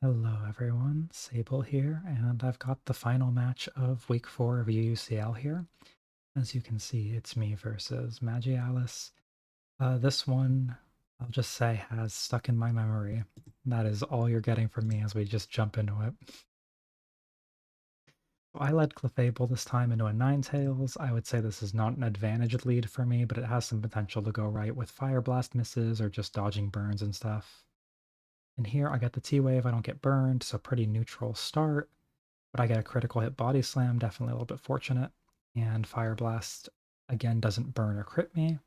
Hello everyone, Sable here, and I've got the final match of week 4 of UUCL here. As you can see, it's me versus magialice. This one, I'll just say, has stuck in my memory. That is all you're getting from me as we just jump into it. So I led Clefable this time into a Ninetales. I would say this is not an advantaged lead for me, but it has some potential to go right with Fire Blast misses or just dodging burns and stuff. And here I got the T-Wave, I don't get burned, so pretty neutral start. But I get a critical hit body slam, definitely a little bit fortunate. And Fire Blast again doesn't burn or crit me.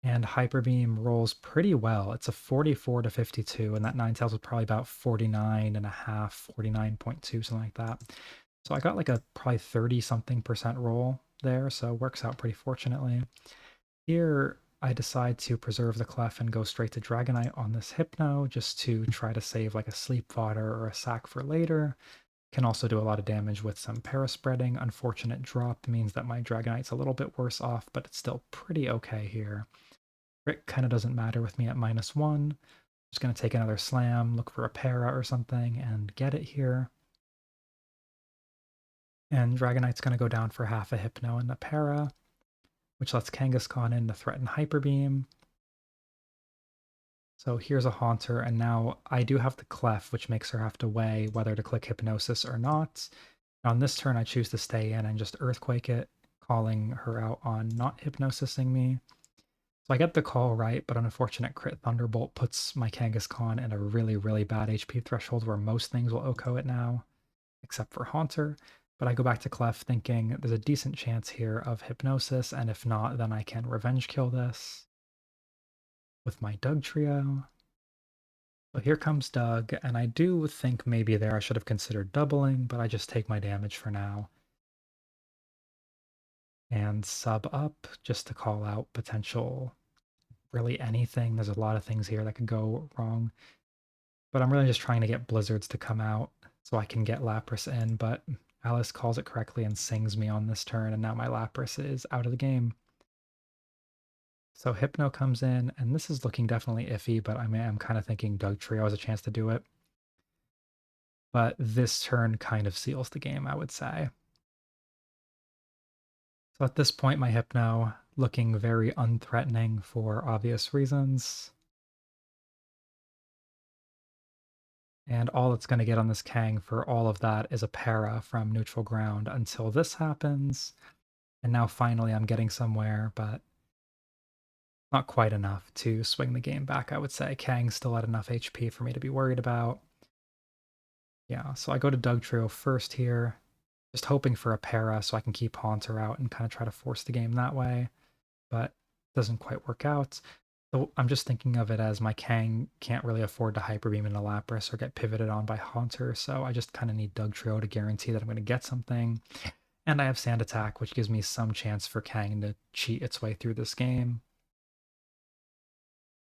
And Hyper Beam rolls pretty well. It's a 44 to 52, and that Ninetales was probably about 49 and a half, 49.2, something like that. So I got like a probably 30 something percent roll there, so it works out pretty fortunately. Here I decide to preserve the Clef and go straight to Dragonite on this Hypno just to try to save like a Sleep Fodder or a sack for later. Can also do a lot of damage with some paraspreading. Unfortunate drop means that my Dragonite's a little bit worse off, but it's still pretty okay here. Crit kind of doesn't matter with me at -1. Just going to take another slam, look for a para or something, and get it here. And Dragonite's going to go down for half a Hypno and the para, which lets Kangaskhan in to threaten Hyper Beam. So here's a Haunter, and now I do have the Clef, which makes her have to weigh whether to click Hypnosis or not. On this turn, I choose to stay in and just Earthquake it, calling her out on not hypnosising me. So I get the call right, but an unfortunate crit Thunderbolt puts my Kangaskhan in a really, really bad HP threshold where most things will OHKO it now, except for Haunter. But I go back to Clef thinking there's a decent chance here of Hypnosis, and if not, then I can Revenge Kill this with my Dugtrio. So here comes Doug, and I do think maybe there I should have considered doubling, but I just take my damage for now. And sub up just to call out potential really anything. There's a lot of things here that could go wrong. But I'm really just trying to get blizzards to come out so I can get Lapras in, but Alice calls it correctly and sings me on this turn, and now my Lapras is out of the game. So Hypno comes in, and this is looking definitely iffy, but I'm kind of thinking Dugtrio has a chance to do it. But this turn kind of seals the game, I would say. So at this point, my Hypno looking very unthreatening for obvious reasons. And all it's going to get on this Kang for all of that is a para from neutral ground until this happens. And now finally I'm getting somewhere, but not quite enough to swing the game back, I would say. Kang's still at enough HP for me to be worried about. Yeah, so I go to Dugtrio first here, just hoping for a para so I can keep Haunter out and kind of try to force the game that way, but it doesn't quite work out. So I'm just thinking of it as my Kang can't really afford to Hyper Beam into Lapras or get pivoted on by Haunter, so I just kind of need Dugtrio to guarantee that I'm going to get something. And I have Sand Attack, which gives me some chance for Kang to cheat its way through this game.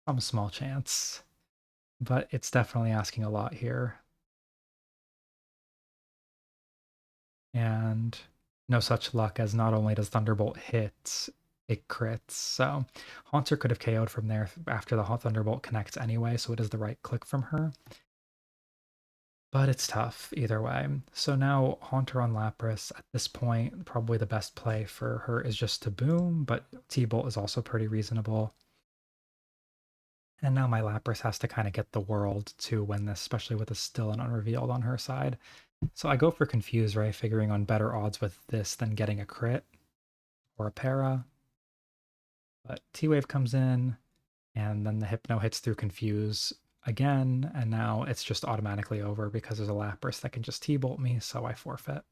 Some small chance, but it's definitely asking a lot here. And no such luck, as not only does Thunderbolt hit, it crits. So Haunter could have KO'd from there after the Thunderbolt connects anyway, so it is the right click from her. But it's tough either way. So now Haunter on Lapras, at this point, probably the best play for her is just to boom, but T-Bolt is also pretty reasonable. And now my Lapras has to kind of get the world to win this, especially with a still and unrevealed on her side. So I go for Confuse Ray, figuring on better odds with this than getting a crit or a para. But T-Wave comes in, and then the Hypno hits through Confuse again, and now it's just automatically over because there's a Lapras that can just T-Bolt me, so I forfeit.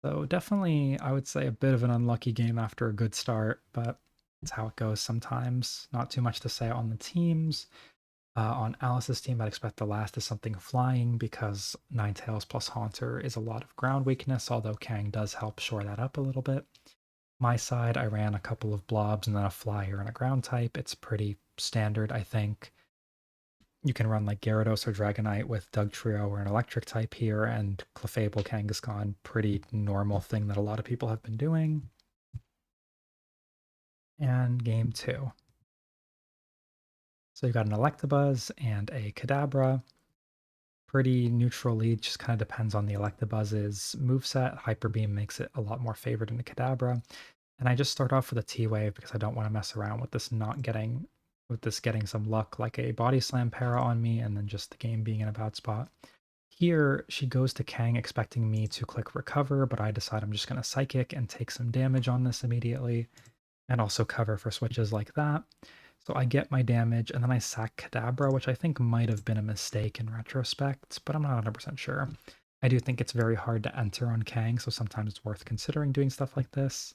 So definitely, I would say a bit of an unlucky game after a good start, but it's how it goes sometimes. Not too much to say on the teams. On Alice's team, I'd expect the last is something flying because Ninetales plus Haunter is a lot of ground weakness, although Kang does help shore that up a little bit. My side, I ran a couple of blobs and then a flyer and a ground type. It's pretty standard, I think. You can run like Gyarados or Dragonite with Dugtrio or an electric type here, and Clefable Kangaskhan, pretty normal thing that a lot of people have been doing. And game 2. So you've got an Electabuzz and a Kadabra. pretty neutral lead, just kind of depends on the Electabuzz's moveset. Hyper Beam makes it a lot more favored into Kadabra. And I just start off with a T-Wave because I don't want to mess around with this getting some luck like a Body Slam para on me and then just the game being in a bad spot. Here, she goes to Kang expecting me to click recover, but I decide I'm just going to Psychic and take some damage on this immediately, and also cover for switches like that. So I get my damage, and then I sack Kadabra, which I think might have been a mistake in retrospect, but I'm not 100% sure. I do think it's very hard to enter on Kang, so sometimes it's worth considering doing stuff like this.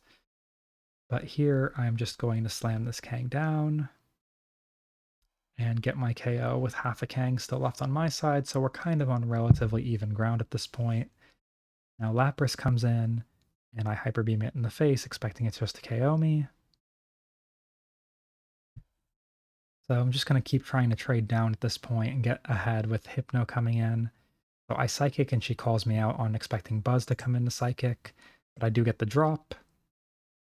But here, I'm just going to slam this Kang down and get my KO with half a Kang still left on my side, so we're kind of on relatively even ground at this point. Now Lapras comes in, and I Hyper Beam it in the face, expecting it just to KO me. So I'm just going to keep trying to trade down at this point and get ahead with Hypno coming in. So I Psychic, and she calls me out on expecting Buzz to come into Psychic, but I do get the drop.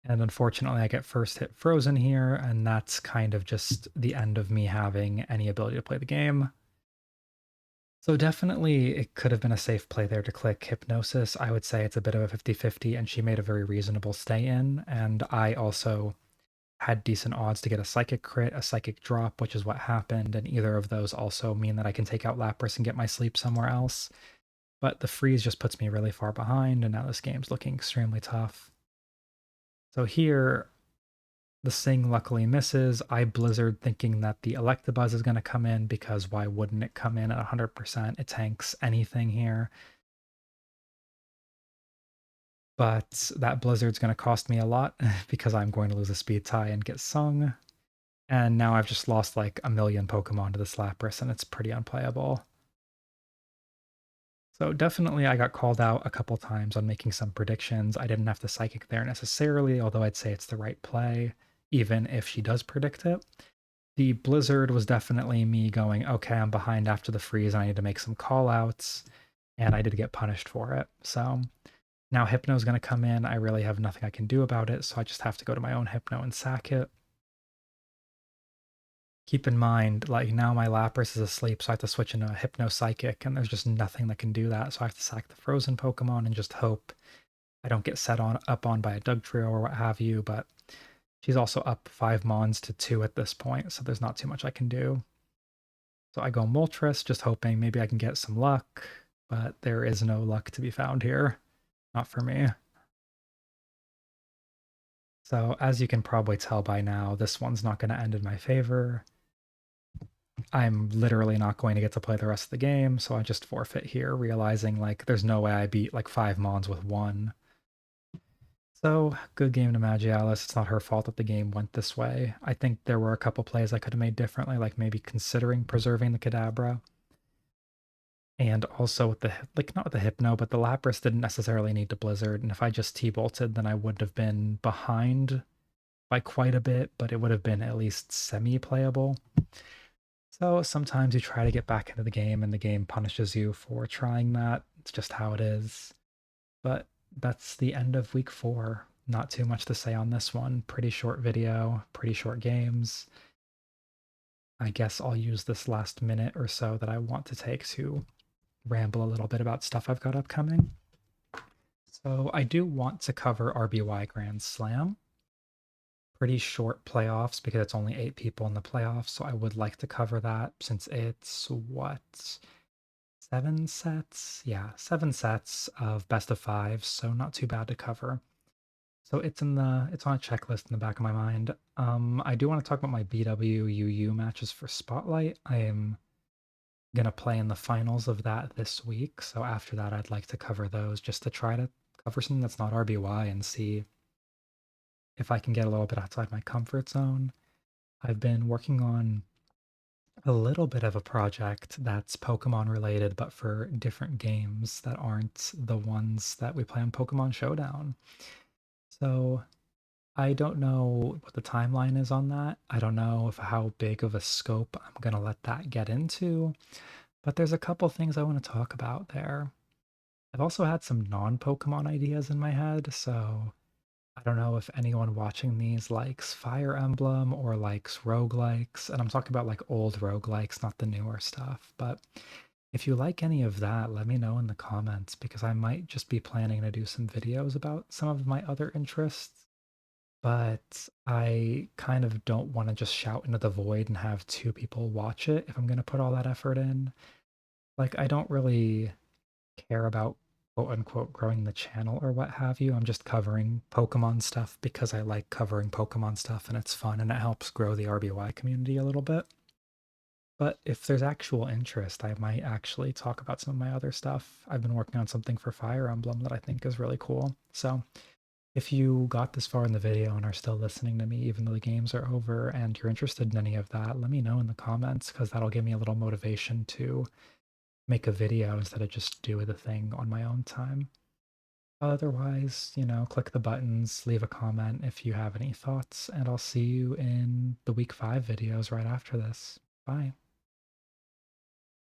And unfortunately, I get first hit frozen here, and that's kind of just the end of me having any ability to play the game. So definitely it could have been a safe play there to click Hypnosis. I would say it's a bit of a 50-50, and she made a very reasonable stay in, and I also had decent odds to get a Psychic crit, a Psychic drop, which is what happened, and either of those also mean that I can take out Lapras and get my sleep somewhere else. But the freeze just puts me really far behind, and now this game's looking extremely tough. So here, the Sing luckily misses. I Blizzard thinking that the Electabuzz is going to come in, because why wouldn't it come in at 100%? It tanks anything here. But that Blizzard's going to cost me a lot because I'm going to lose a speed tie and get sung. And now I've just lost like a million Pokemon to this Lapras, and it's pretty unplayable. So definitely I got called out a couple times on making some predictions. I didn't have to Psychic there necessarily, although I'd say it's the right play, even if she does predict it. The Blizzard was definitely me going, okay, I'm behind after the freeze, and I need to make some call-outs, and I did get punished for it. So now Hypno's going to come in. I really have nothing I can do about it, so I just have to go to my own Hypno and sack it. Keep in mind, like now my Lapras is asleep, so I have to switch into a Hypno Psychic, and there's just nothing that can do that. So I have to sack the frozen Pokemon and just hope I don't get set up on by a Dugtrio or what have you. But she's also up 5 Mons to 2 at this point, so there's not too much I can do. So I go Moltres, just hoping maybe I can get some luck, but there is no luck to be found here. Not for me. So as you can probably tell by now, this one's not going to end in my favor. I'm literally not going to get to play the rest of the game, so I just forfeit here, realizing like there's no way I beat like 5 Mons with 1. So, good game to Magialice. It's not her fault that the game went this way. I think there were a couple plays I could have made differently, like maybe considering preserving the Kadabra. And also with the, like not with the Hypno, but the Lapras didn't necessarily need to Blizzard, and if I just T-bolted, then I would have been behind by quite a bit, but it would have been at least semi-playable. So sometimes you try to get back into the game and the game punishes you for trying that. It's just how it is. But that's the end of week 4. Not too much to say on this one. Pretty short video, pretty short games. I guess I'll use this last minute or so that I want to take to ramble a little bit about stuff I've got upcoming. So I do want to cover RBY Grand Slam. Pretty short playoffs because it's only 8 people in the playoffs, so I would like to cover that since it's what, 7 sets? Yeah, 7 sets of best of 5, so not too bad to cover. So it's on a checklist in the back of my mind. I do want to talk about my BW UU matches for Spotlight. I am gonna play in the finals of that this week, so after that I'd like to cover those just to try to cover something that's not RBY and see if I can get a little bit outside my comfort zone. I've been working on a little bit of a project that's Pokemon related, but for different games that aren't the ones that we play on Pokemon Showdown. So I don't know what the timeline is on that. I don't know if how big of a scope I'm going to let that get into, but there's a couple things I want to talk about there. I've also had some non-Pokemon ideas in my head, so I don't know if anyone watching these likes Fire Emblem or likes roguelikes, and I'm talking about like old roguelikes, not the newer stuff, but If you like any of that, let me know in the comments because I might just be planning to do some videos about some of my other interests. But I kind of don't want to just shout into the void and have two people watch it if I'm going to put all that effort in. Like, I don't really care about quote unquote growing the channel or what have you. I'm just covering Pokemon stuff because I like covering Pokemon stuff and it's fun and it helps grow the RBY community a little bit. But if there's actual interest, I might actually talk about some of my other stuff. I've been working on something for Fire Emblem that I think is really cool. So if you got this far in the video and are still listening to me, even though the games are over, and you're interested in any of that, let me know in the comments because that'll give me a little motivation to make a video instead of just do the thing on my own time. Otherwise, click the buttons, leave a comment if you have any thoughts, and I'll see you in the week 5 videos right after this. Bye.